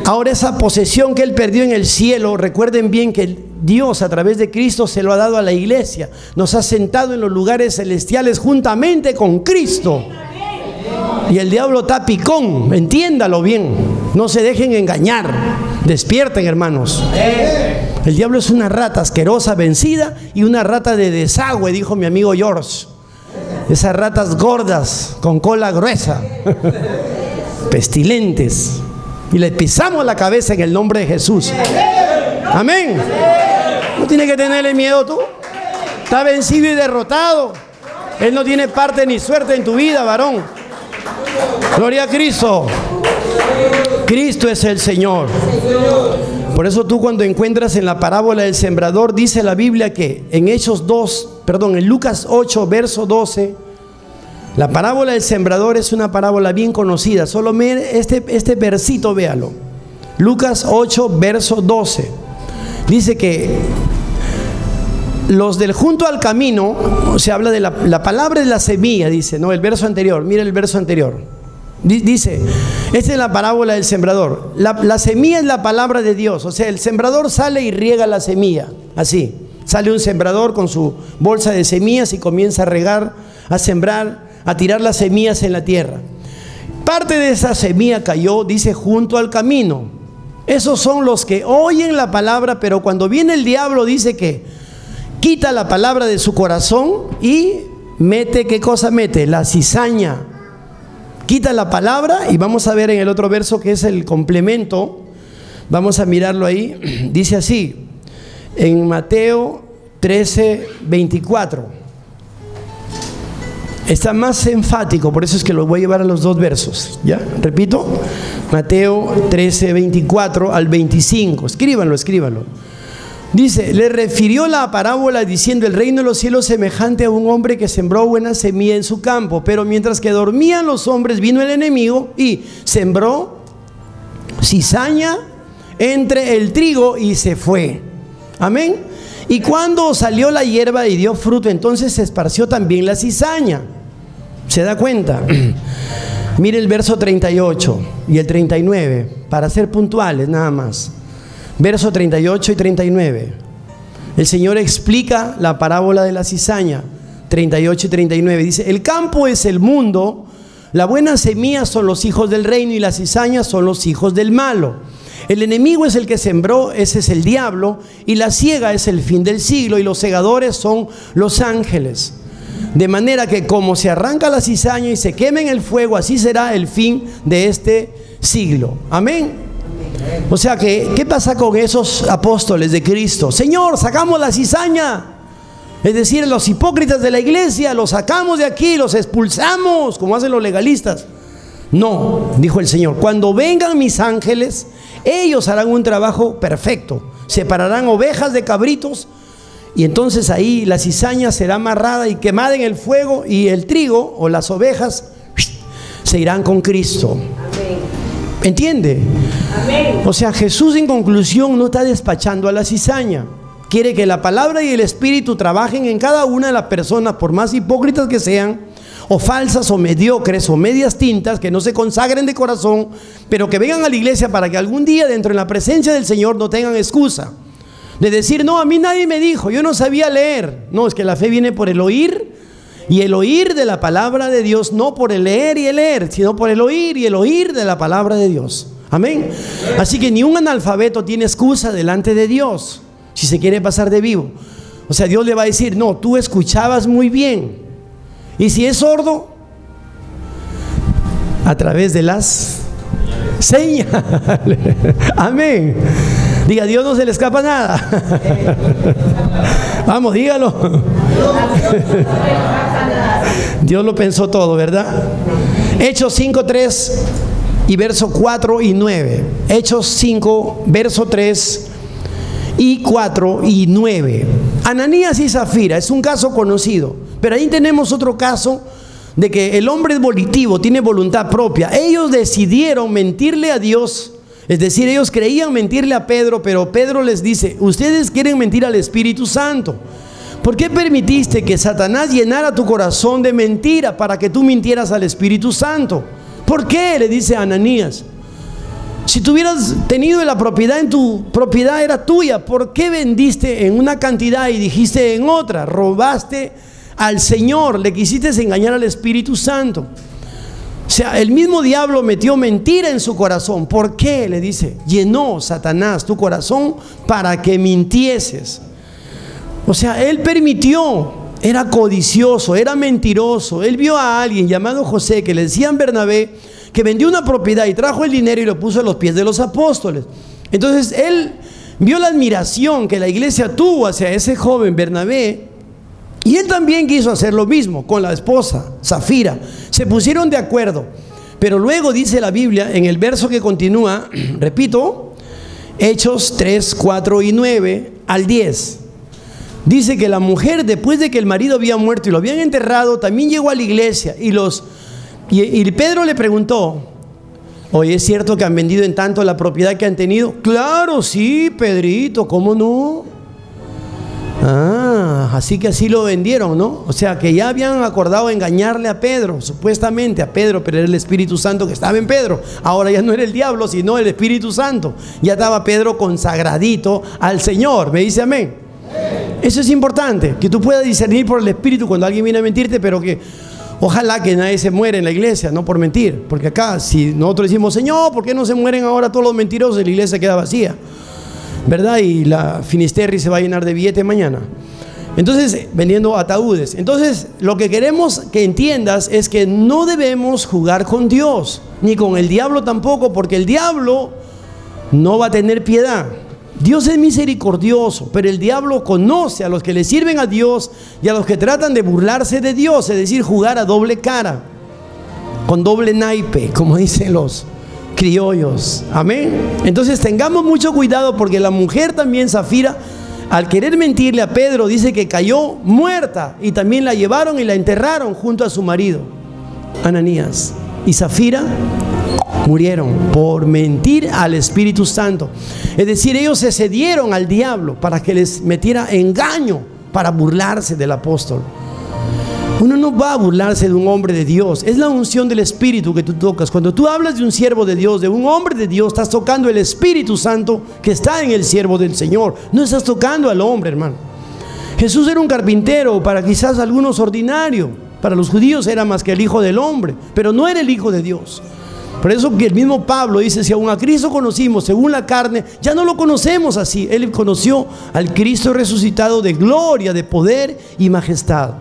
Ahora esa posesión que él perdió en el cielo, recuerden bien que Dios a través de Cristo se lo ha dado a la iglesia. Nos ha sentado en los lugares celestiales juntamente con Cristo. Y el diablo está picón, entiéndalo bien. No se dejen engañar. Despierten, hermanos. El diablo es una rata asquerosa, vencida, y una rata de desagüe, dijo mi amigo George. Esas ratas gordas, con cola gruesa, pestilentes. Y le pisamos la cabeza en el nombre de Jesús. Amén. No tienes que tenerle miedo tú. Está vencido y derrotado. Él no tiene parte ni suerte en tu vida, varón. Gloria a Cristo. Cristo es el Señor. Por eso tú, cuando encuentras en la parábola del sembrador, dice la Biblia que en en Lucas 8, verso 12, la parábola del sembrador es una parábola bien conocida. Solo mire este versito, véalo. Lucas 8, verso 12. Dice que los del junto al camino, se habla de la palabra de la semilla, dice, no, el verso anterior, mira el verso anterior. Dice, esta es la parábola del sembrador. La semilla es la palabra de Dios. O sea, el sembrador sale y riega la semilla. Así, sale un sembrador con su bolsa de semillas y comienza a regar, a sembrar, a tirar las semillas en la tierra. Parte de esa semilla cayó, dice, junto al camino. Esos son los que oyen la palabra, pero cuando viene el diablo dice que quita la palabra de su corazón y mete, ¿qué cosa mete? La cizaña. Quita la palabra, y vamos a ver en el otro verso que es el complemento. Vamos a mirarlo ahí. Dice así, en Mateo 13:24. Está más enfático, por eso es que lo voy a llevar a los dos versos. ¿Ya? Repito, Mateo 13:24 al 25. Escríbanlo, escríbanlo. Dice, le refirió la parábola diciendo, el reino de los cielos semejante a un hombre que sembró buena semilla en su campo, pero mientras que dormían los hombres vino el enemigo y sembró cizaña entre el trigo y se fue. Amén. Y cuando salió la hierba y dio fruto, entonces se esparció también la cizaña. ¿Se da cuenta? Mire el verso 38 y el 39, para ser puntuales nada más. Verso 38 y 39. El Señor explica la parábola de la cizaña. 38 y 39. Dice, el campo es el mundo, la buena semilla son los hijos del reino y las cizañas son los hijos del malo. El enemigo es el que sembró, ese es el diablo, y la siega es el fin del siglo, y los segadores son los ángeles. De manera que como se arranca la cizaña y se quema en el fuego, así será el fin de este siglo. Amén. O sea que, ¿qué pasa con esos apóstoles de Cristo? Señor, sacamos la cizaña. Es decir, los hipócritas de la iglesia, los sacamos de aquí, los expulsamos, como hacen los legalistas. No, dijo el Señor, cuando vengan mis ángeles, ellos harán un trabajo perfecto. Separarán ovejas de cabritos, y entonces ahí la cizaña será amarrada y quemada en el fuego, y el trigo o las ovejas se irán con Cristo. ¿Entiende? Amén. O sea, Jesús en conclusión no está despachando a la cizaña. Quiere que la palabra y el Espíritu trabajen en cada una de las personas, por más hipócritas que sean, o falsas, o mediocres, o medias tintas, que no se consagren de corazón, pero que vengan a la iglesia para que algún día dentro de la presencia del Señor no tengan excusa de decir, no, a mí nadie me dijo, yo no sabía leer. No, es que la fe viene por el oír, y el oír de la palabra de Dios, no por el leer y el leer, sino por el oír y el oír de la palabra de Dios. Amén. Así que ni un analfabeto tiene excusa delante de Dios si se quiere pasar de vivo. O sea, Dios le va a decir, no, tú escuchabas muy bien. Y si es sordo, a través de las señas. Amén. Diga, a Dios no se le escapa nada. Vamos, dígalo. Dios lo pensó todo, ¿verdad? Hechos 5, 3 y verso 4 y 9. Hechos 5, verso 3 y 4 y 9. Ananías y Zafira es un caso conocido, pero ahí tenemos otro caso de que el hombre es volitivo, tiene voluntad propia. Ellos decidieron mentirle a Dios. Es decir, ellos creían mentirle a Pedro, pero Pedro les dice, ustedes quieren mentir al Espíritu Santo. ¿Por qué permitiste que Satanás llenara tu corazón de mentira para que tú mintieras al Espíritu Santo? ¿Por qué? Le dice a Ananías. Si tú hubieras tenido la propiedad, en tu propiedad era tuya, ¿por qué vendiste en una cantidad y dijiste en otra? Robaste al Señor, le quisiste engañar al Espíritu Santo. O sea, el mismo diablo metió mentira en su corazón. ¿Por qué? Le dice, llenó Satanás tu corazón para que mintieses. O sea, él permitió, era codicioso, era mentiroso. Él vio a alguien llamado José, que le decían Bernabé, que vendió una propiedad y trajo el dinero y lo puso a los pies de los apóstoles. Entonces él vio la admiración que la iglesia tuvo hacia ese joven Bernabé, y él también quiso hacer lo mismo con la esposa Zafira. Se pusieron de acuerdo, pero luego dice la Biblia en el verso que continúa, repito, Hechos 3, 4 y 9 al 10. Dice que la mujer, después de que el marido había muerto y lo habían enterrado, también llegó a la iglesia y Pedro le preguntó, oye, ¿es cierto que han vendido en tanto la propiedad que han tenido? Claro, sí, Pedrito, ¿cómo no? así que así lo vendieron, ¿no? O sea, que ya habían acordado engañarle a Pedro, supuestamente a Pedro, pero era el Espíritu Santo que estaba en Pedro. Ahora ya no era el diablo, sino el Espíritu Santo. Ya estaba Pedro consagradito al Señor. ¿Me dice amén? Eso es importante, que tú puedas discernir por el Espíritu cuando alguien viene a mentirte, pero que ojalá que nadie se muera en la iglesia, no por mentir. Porque acá, si nosotros decimos, Señor, ¿por qué no se mueren ahora todos los mentirosos? La iglesia queda vacía, ¿verdad? Y la Finisterre se va a llenar de billete mañana. Entonces, vendiendo ataúdes. Entonces, lo que queremos que entiendas es que no debemos jugar con Dios, ni con el diablo tampoco, porque el diablo no va a tener piedad. Dios es misericordioso, pero el diablo conoce a los que le sirven a Dios y a los que tratan de burlarse de Dios, es decir, jugar a doble cara, con doble naipe, como dicen los criollos. Amén. Entonces tengamos mucho cuidado, porque la mujer también, Zafira, al querer mentirle a Pedro, dice que cayó muerta, y también la llevaron y la enterraron junto a su marido Ananías. Y Zafira murieron por mentir al Espíritu Santo. Es decir, ellos se cedieron al diablo para que les metiera engaño, para burlarse del apóstol. Uno no va a burlarse de un hombre de Dios. Es la unción del Espíritu que tú tocas. Cuando tú hablas de un siervo de Dios, de un hombre de Dios, estás tocando el Espíritu Santo que está en el siervo del Señor. No estás tocando al hombre, hermano. Jesús era un carpintero, para quizás algunos ordinario. Para los judíos era más que el Hijo del Hombre, pero no era el Hijo de Dios. Por eso que el mismo Pablo dice, si aún a Cristo conocimos según la carne, ya no lo conocemos así. Él conoció al Cristo resucitado de gloria, de poder y majestad.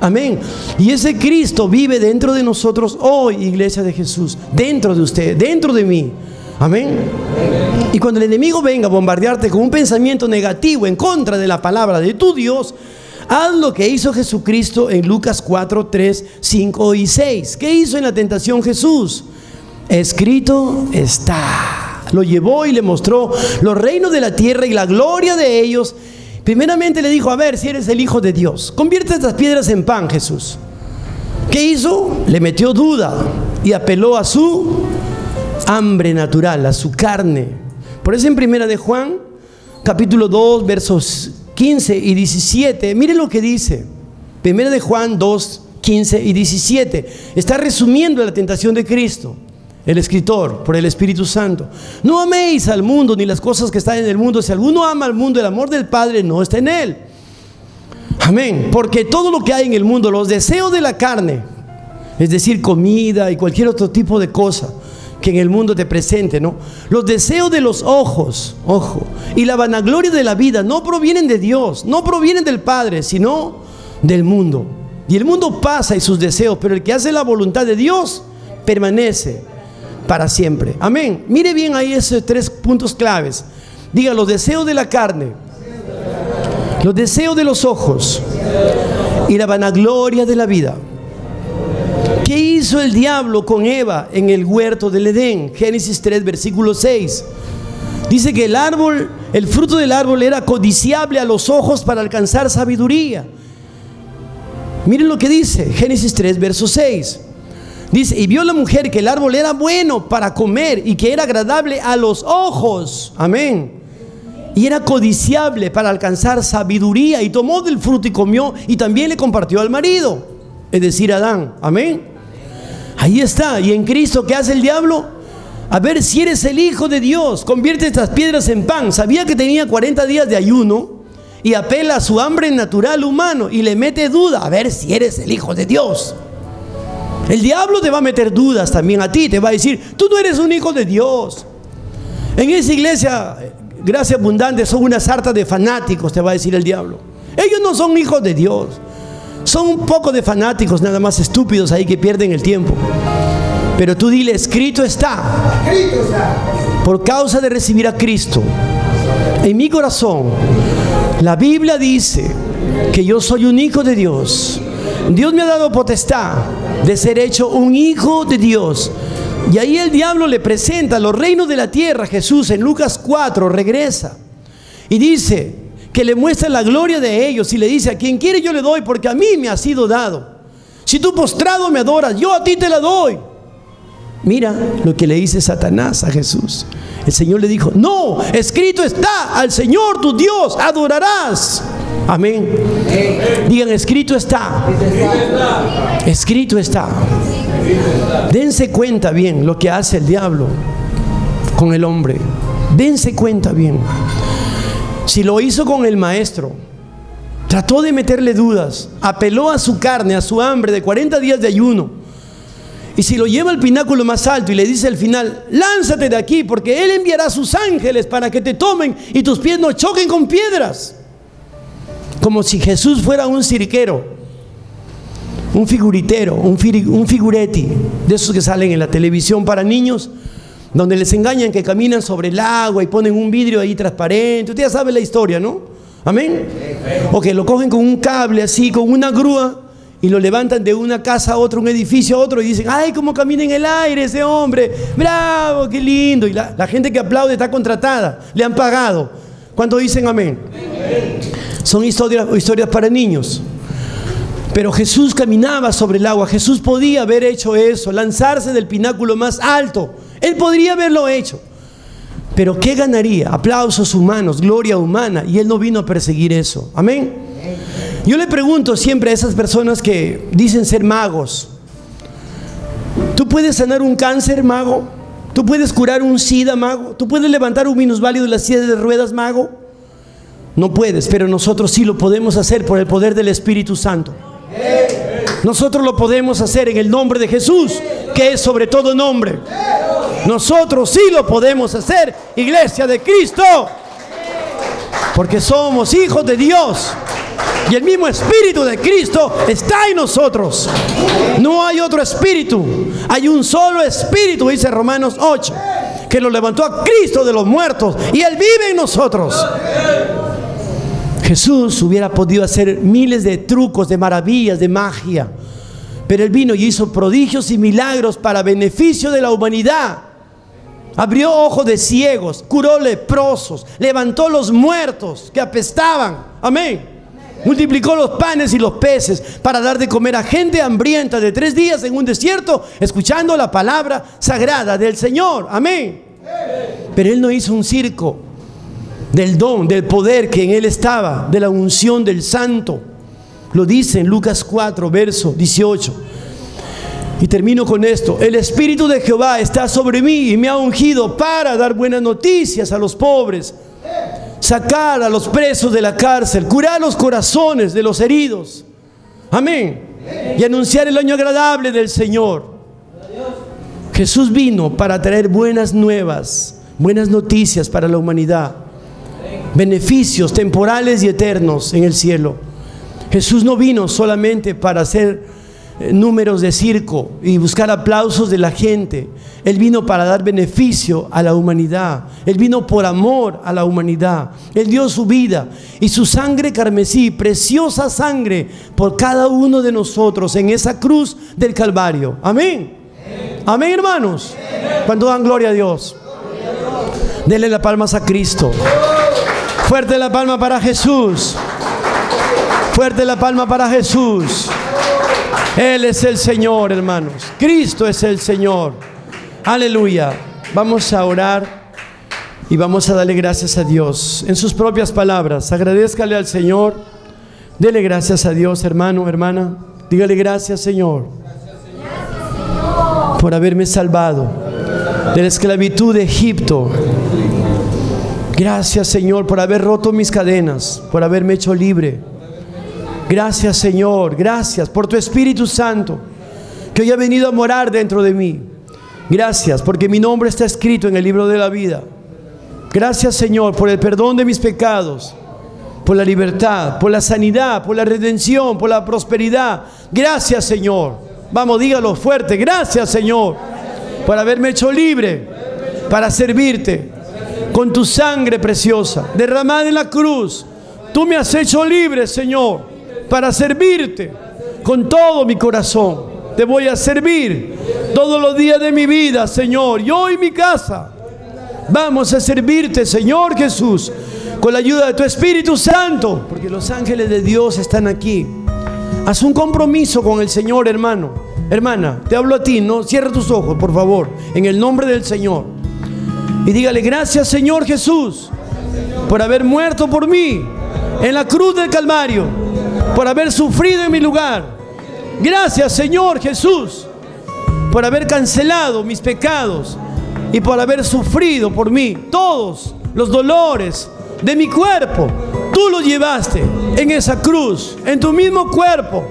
Amén. Y ese Cristo vive dentro de nosotros hoy, iglesia de Jesús, dentro de usted, dentro de mí. Amén. Y cuando el enemigo venga a bombardearte con un pensamiento negativo en contra de la palabra de tu Dios, haz lo que hizo Jesucristo en Lucas 4, 3, 5 y 6. ¿Qué hizo en la tentación Jesús? Escrito está. Lo llevó y le mostró los reinos de la tierra y la gloria de ellos. Primeramente le dijo, a ver si eres el Hijo de Dios, convierte estas piedras en pan, Jesús. ¿Qué hizo? Le metió duda y apeló a su hambre natural, a su carne. Por eso en primera de Juan, capítulo 2, versos 15 y 17, miren lo que dice. Primera de Juan 2, 15 y 17. Está resumiendo la tentación de Cristo, el escritor, por el Espíritu Santo. No améis al mundo ni las cosas que están en el mundo. Si alguno ama al mundo, el amor del Padre no está en él. Amén. Porque todo lo que hay en el mundo, los deseos de la carne, es decir, comida y cualquier otro tipo de cosa que en el mundo te presente, ¿no? Los deseos de los ojos, ojo, y la vanagloria de la vida no provienen de Dios, no provienen del Padre, sino del mundo. Y el mundo pasa y sus deseos, pero el que hace la voluntad de Dios permanece para siempre. Amén. Mire bien ahí esos tres puntos claves. Diga, los deseos de la carne, los deseos de los ojos y la vanagloria de la vida. ¿Qué hizo el diablo con Eva en el huerto del Edén? Génesis 3, versículo 6. Dice que el árbol, el fruto del árbol era codiciable a los ojos para alcanzar sabiduría. Miren lo que dice Génesis 3, verso 6. Dice, y vio la mujer que el árbol era bueno para comer y que era agradable a los ojos. Amén. Y era codiciable para alcanzar sabiduría, y tomó del fruto y comió, y también le compartió al marido, es decir, Adán. Amén. Ahí está. Y en Cristo, ¿qué hace el diablo? A ver si eres el Hijo de Dios, convierte estas piedras en pan. Sabía que tenía 40 días de ayuno y apela a su hambre natural humano y le mete duda. A ver si eres el Hijo de Dios. El diablo te va a meter dudas también a ti. Te va a decir, tú no eres un hijo de Dios. En esa iglesia, Gracia Abundante, son una sarta de fanáticos, te va a decir el diablo. Ellos no son hijos de Dios. Son un poco de fanáticos, nada más estúpidos ahí que pierden el tiempo. Pero tú dile, escrito está. Por causa de recibir a Cristo en mi corazón, la Biblia dice que yo soy un hijo de Dios. Dios me ha dado potestad de ser hecho un hijo de Dios. Y ahí el diablo le presenta los reinos de la tierra. Jesús en Lucas 4 regresa y dice que le muestra la gloria de ellos, y le dice, a quien quiere yo le doy, porque a mí me ha sido dado. Si tú postrado me adoras, yo a ti te la doy. Mira lo que le dice Satanás a Jesús. El Señor le dijo, no, escrito está, al Señor tu Dios adorarás Amén. Digan, escrito está. Escrito está. Dense cuenta bien lo que hace el diablo con el hombre. Dense cuenta bien. Si lo hizo con el maestro, trató de meterle dudas, apeló a su carne, a su hambre de 40 días de ayuno. Y si lo lleva al pináculo más alto y le dice al final, lánzate de aquí, porque Él enviará a sus ángeles para que te tomen y tus pies no choquen con piedras. Como si Jesús fuera un cirquero, un figuritero, un figuretti, de esos que salen en la televisión para niños, donde les engañan que caminan sobre el agua y ponen un vidrio ahí transparente. Usted ya sabe la historia, ¿no? Amén. O que lo cogen con un cable así, con una grúa, y lo levantan de una casa a otra, un edificio a otro, y dicen, ay, cómo camina en el aire ese hombre, bravo, qué lindo. Y la gente que aplaude está contratada, le han pagado. ¿Cuántos dicen amén? Son historias para niños. Pero Jesús caminaba sobre el agua. Jesús podía haber hecho eso, lanzarse del pináculo más alto. Él podría haberlo hecho. Pero ¿qué ganaría? Aplausos humanos, gloria humana. Y Él no vino a perseguir eso. Amén. Yo le pregunto siempre a esas personas que dicen ser magos: ¿tú puedes sanar un cáncer, mago? ¿Tú puedes curar un SIDA, mago? ¿Tú puedes levantar un minusválido de la silla de ruedas, mago? No puedes, pero nosotros sí lo podemos hacer por el poder del Espíritu Santo. Nosotros lo podemos hacer en el nombre de Jesús, que es sobre todo nombre. Nosotros sí lo podemos hacer, iglesia de Cristo, porque somos hijos de Dios. Y el mismo Espíritu de Cristo está en nosotros. No hay otro espíritu. Hay un solo Espíritu, dice Romanos 8, que lo levantó a Cristo de los muertos. Y Él vive en nosotros. Jesús hubiera podido hacer miles de trucos, de maravillas, de magia. Pero Él vino y hizo prodigios y milagros para beneficio de la humanidad. Abrió ojos de ciegos, curó leprosos, levantó los muertos que apestaban. Amén. Multiplicó los panes y los peces para dar de comer a gente hambrienta de 3 días en un desierto, escuchando la palabra sagrada del Señor. Amén. Pero Él no hizo un circo del don, del poder que en Él estaba, de la unción del Santo. Lo dice en Lucas 4, verso 18. Y termino con esto: el Espíritu de Jehová está sobre mí y me ha ungido para dar buenas noticias a los pobres, sacar a los presos de la cárcel, curar los corazones de los heridos. Amén. Y anunciar el año agradable del Señor. Jesús vino para traer buenas nuevas, buenas noticias para la humanidad, beneficios temporales y eternos en el cielo. Jesús no vino solamente para hacer números de circo y buscar aplausos de la gente. Él vino para dar beneficio a la humanidad. Él vino por amor a la humanidad. Él dio su vida y su sangre carmesí, preciosa sangre, por cada uno de nosotros en esa cruz del Calvario. Amén. Amén, hermanos. Cuando dan gloria a Dios, denle las palmas a Cristo. Fuerte la palma para Jesús. Fuerte la palma para Jesús. Él es el Señor, hermanos. Cristo es el Señor. Aleluya. Vamos a orar y vamos a darle gracias a Dios. En sus propias palabras, agradézcale al Señor. Dele gracias a Dios, hermano, hermana. Dígale gracias, Señor, por haberme salvado de la esclavitud de Egipto. Gracias, Señor, por haber roto mis cadenas, por haberme hecho libre. Gracias, Señor, gracias por tu Espíritu Santo, que hoy ha venido a morar dentro de mí. Gracias porque mi nombre está escrito en el libro de la vida. Gracias, Señor, por el perdón de mis pecados, por la libertad, por la sanidad, por la redención, por la prosperidad. Gracias, Señor. Vamos, dígalo fuerte. Gracias, Señor, por haberme hecho libre para servirte con tu sangre preciosa derramada en la cruz. Tú me has hecho libre, Señor, para servirte con todo mi corazón. Te voy a servir todos los días de mi vida, Señor. Yo y mi casa vamos a servirte, Señor Jesús, con la ayuda de tu Espíritu Santo, porque los ángeles de Dios están aquí. Haz un compromiso con el Señor, hermano, hermana. Te hablo a ti, no cierra tus ojos, por favor, en el nombre del Señor, y dígale: gracias, Señor Jesús, por haber muerto por mí, en la cruz del Calvario por haber sufrido en mi lugar. Gracias, Señor Jesús, por haber cancelado mis pecados y por haber sufrido por mí todos los dolores de mi cuerpo. Tú los llevaste en esa cruz, en tu mismo cuerpo.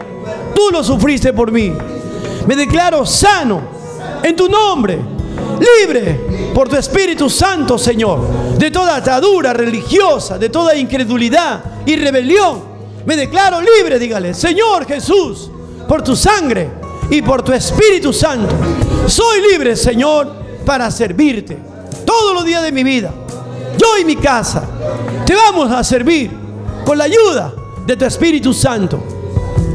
Tú lo sufriste por mí. Me declaro sano en tu nombre, libre por tu Espíritu Santo, Señor, de toda atadura religiosa, de toda incredulidad y rebelión. Me declaro libre, dígale, Señor Jesús, por tu sangre y por tu Espíritu Santo. Soy libre, Señor, para servirte todos los días de mi vida. Yo y mi casa te vamos a servir con la ayuda de tu Espíritu Santo.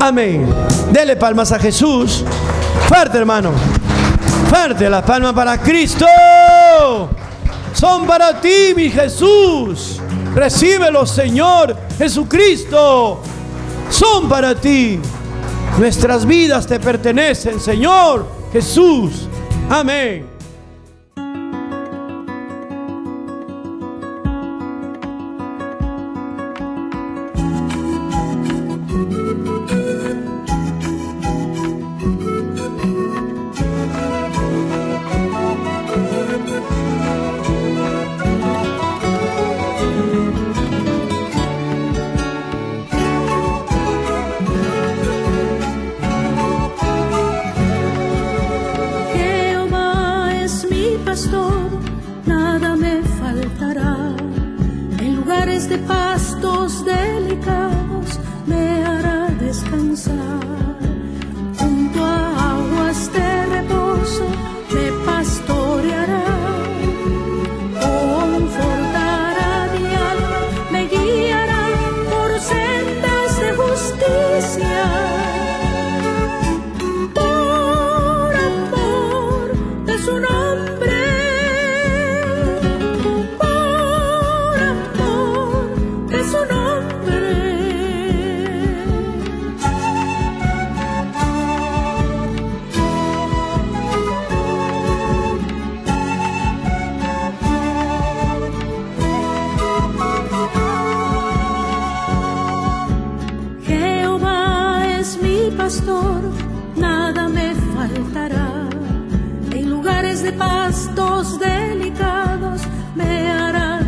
Amén. Dele palmas a Jesús. Fuerte, hermano. Fuerte las palmas para Cristo. Son para ti, mi Jesús. Recíbelos, Señor Jesucristo. Son para ti. Nuestras vidas te pertenecen, Señor Jesús. Amén. Nada me faltará. En lugares de pastos delicados me hará descansar. Junto a aguas de reposo me pastoreará. Confortará mi alma, me guiará por sendas de justicia. Por amor de su nombre. Nada me faltará. En lugares de pastos delicados me hará